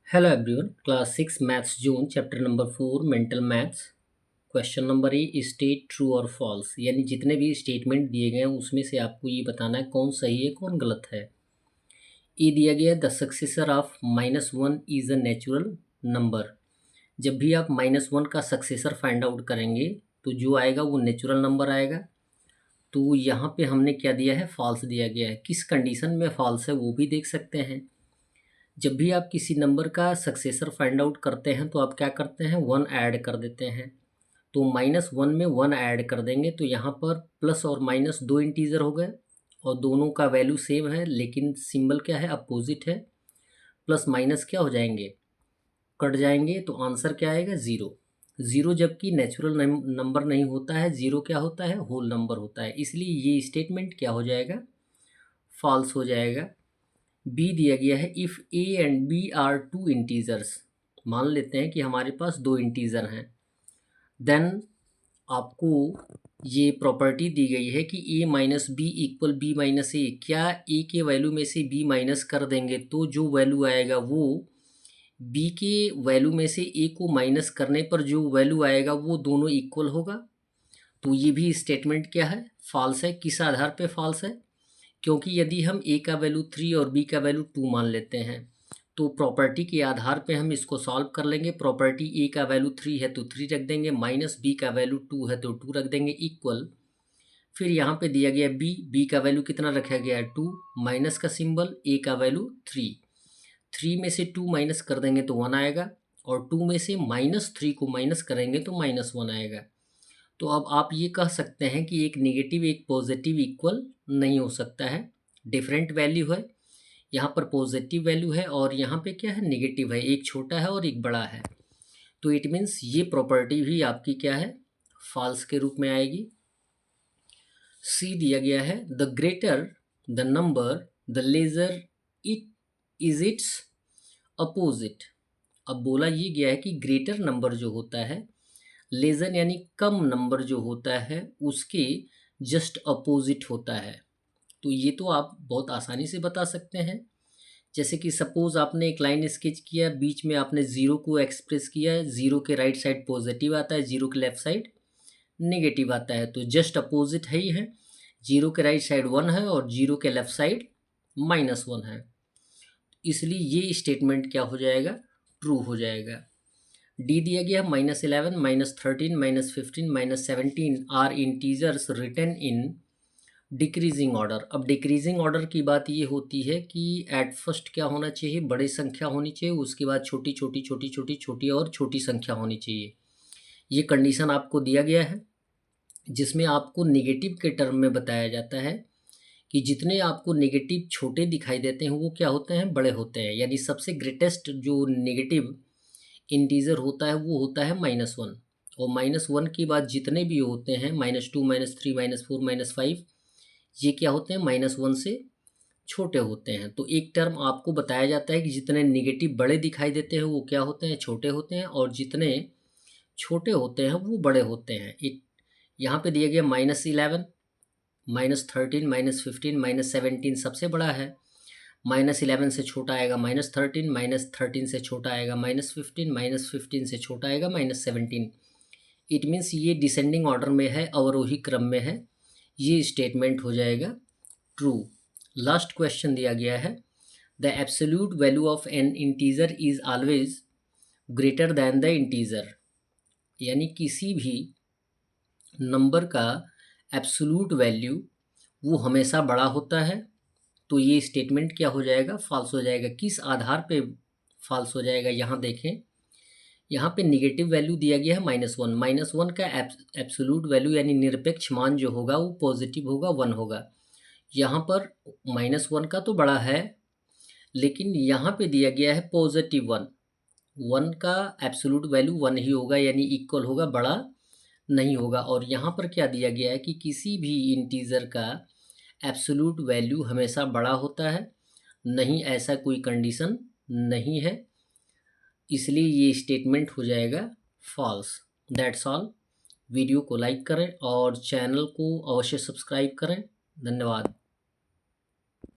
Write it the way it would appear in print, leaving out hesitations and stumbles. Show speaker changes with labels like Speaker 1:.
Speaker 1: Hello everyone, class 6 maths June chapter number 4 mental maths question number A state true और false यानी जितने भी statement दिए गए हैं उसमें से आपको ये बताना है कौन सही है कौन गलत है। ये दिया गया है the successor of -1 is a natural number. जब भी आप -1 का सक्सेसर फाइंड आउट करेंगे तो जो आएगा वो नेचुरल नंबर आएगा। तो यहाँ पे हमने क्या दिया है, फॉल्स दिया गया है। किस कंडीशन में फॉल्स है वो भी देख सकते हैं। जब भी आप किसी नंबर का सक्सेसर फाइंड आउट करते हैं तो आप क्या करते हैं, 1 ऐड कर देते हैं। तो -1 में 1 ऐड कर देंगे तो यहाँ पर प्लस और माइनस दो इंटीजर हो गए और दोनों का वैल्यू सेम है, लेकिन सिंबल क्या है, अपोजिट है। प्लस माइनस क्या हो जाएंगे, कट जाएंगे, तो आंसर क्या आएगा, ज़ीरो। ज़ीरो जबकि नेचुरल नंबर नहीं होता है, ज़ीरो क्या होता है, होल नंबर होता है, इसलिए ये स्टेटमेंट क्या हो जाएगा, फॉल्स हो जाएगा। बी दिया गया है if A and B are two integers. मान लेते हैं कि हमारे पास दो इंटीजर हैं, देन आपको ये प्रॉपर्टी दी गई है कि A minus B equal B minus A. क्या ए के वैल्यू में से बी माइनस कर देंगे तो जो वैल्यू आएगा वो बी के वैल्यू में से ए को माइनस करने पर जो वैल्यू आएगा वो दोनों इक्वल होगा। तो ये भी स्टेटमेंट क्या है, फॉल्स है। किस आधार पे फॉल्स है, क्योंकि यदि हम ए का वैल्यू 3 और बी का वैल्यू 2 मान लेते हैं तो प्रॉपर्टी के आधार पे हम इसको सॉल्व कर लेंगे। प्रॉपर्टी ए का वैल्यू 3 है तो 3 रख देंगे, माइनस बी का वैल्यू 2 है तो 2 रख देंगे, इक्वल। फिर यहाँ पे दिया गया बी का वैल्यू कितना रखा गया है, 2, माइनस का सिंबल, ए का वैल्यू 3। 3 में से 2 माइनस कर देंगे तो 1 आएगा, और 2 में से -3 को माइनस करेंगे तो -1 आएगा। तो अब आप ये कह सकते हैं कि एक नेगेटिव एक पॉजिटिव इक्वल नहीं हो सकता है, डिफरेंट वैल्यू है। यहाँ पर पॉजिटिव वैल्यू है और यहाँ पे क्या है, नेगेटिव है, एक छोटा है और एक बड़ा है। तो इट मीन्स ये प्रॉपर्टी भी आपकी क्या है, फॉल्स के रूप में आएगी। सी दिया गया है the greater the number the lesser it is its opposite. अब बोला ये गया है कि ग्रेटर नंबर जो होता है, लेजर यानी कम नंबर जो होता है, उसके जस्ट अपोजिट होता है। तो ये तो आप बहुत आसानी से बता सकते हैं। जैसे कि सपोज आपने एक लाइन स्केच किया, बीच में आपने ज़ीरो को एक्सप्रेस किया है, ज़ीरो के राइट साइड पॉजिटिव आता है, ज़ीरो के लेफ्ट साइड नेगेटिव आता है, तो जस्ट अपोजिट है ही है। जीरो के राइट साइड 1 है और जीरो के लेफ्ट साइड -1 है, इसलिए ये स्टेटमेंट क्या हो जाएगा, ट्रू हो जाएगा। डी दिया गया -11, -13, -15, -17 are integers written in decreasing order. अब डिक्रीजिंग ऑर्डर की बात ये होती है कि एट फर्स्ट क्या होना चाहिए, बड़ी संख्या होनी चाहिए, उसके बाद छोटी छोटी छोटी छोटी छोटी और छोटी संख्या होनी चाहिए। ये कंडीशन आपको दिया गया है, जिसमें आपको नेगेटिव के टर्म में बताया जाता है कि जितने आपको नेगेटिव छोटे दिखाई देते हैं वो क्या होते हैं, बड़े होते हैं। यानी सबसे ग्रेटेस्ट जो नेगेटिव इंटीजर होता है वो होता है -1, और -1 के बाद जितने भी होते हैं -2, -3, -4, -5, ये क्या होते हैं, -1 से छोटे होते हैं। तो एक टर्म आपको बताया जाता है कि जितने नेगेटिव बड़े दिखाई देते हैं वो क्या होते हैं, छोटे होते हैं, और जितने छोटे होते हैं वो बड़े होते हैं। यहाँ पे दिया गया -11, -13, -15, -17 सबसे बड़ा है, -11 से छोटा आएगा -13, -13 से छोटा आएगा -15, -15 से छोटा आएगा -17। इट मीन्स ये डिसेंडिंग ऑर्डर में है, अवरोही क्रम में है, ये स्टेटमेंट हो जाएगा ट्रू। लास्ट क्वेश्चन दिया गया है the absolute value of N integer is always greater than the integer. यानी किसी भी नंबर का एब्सोल्यूट वैल्यू वो हमेशा बड़ा होता है। तो ये स्टेटमेंट क्या हो जाएगा, फॉल्स हो जाएगा। किस आधार पे फॉल्स हो जाएगा, यहाँ देखें, यहाँ पे नेगेटिव वैल्यू दिया गया है -1। -1 का एब्सोल्यूट वैल्यू यानी निरपेक्ष मान जो होगा वो पॉजिटिव होगा, 1 होगा। यहाँ पर -1 का तो बड़ा है, लेकिन यहाँ पे दिया गया है पॉजिटिव 1। 1 का एब्सोल्यूट वैल्यू 1 ही होगा, यानी इक्वल होगा, बड़ा नहीं होगा। और यहाँ पर क्या दिया गया है कि किसी भी इंटीजर का एब्सोल्यूट वैल्यू हमेशा बड़ा होता है, नहीं ऐसा कोई कंडीशन नहीं है, इसलिए ये स्टेटमेंट हो जाएगा फॉल्स। That's all. वीडियो को लाइक करें और चैनल को अवश्य सब्सक्राइब करें। धन्यवाद।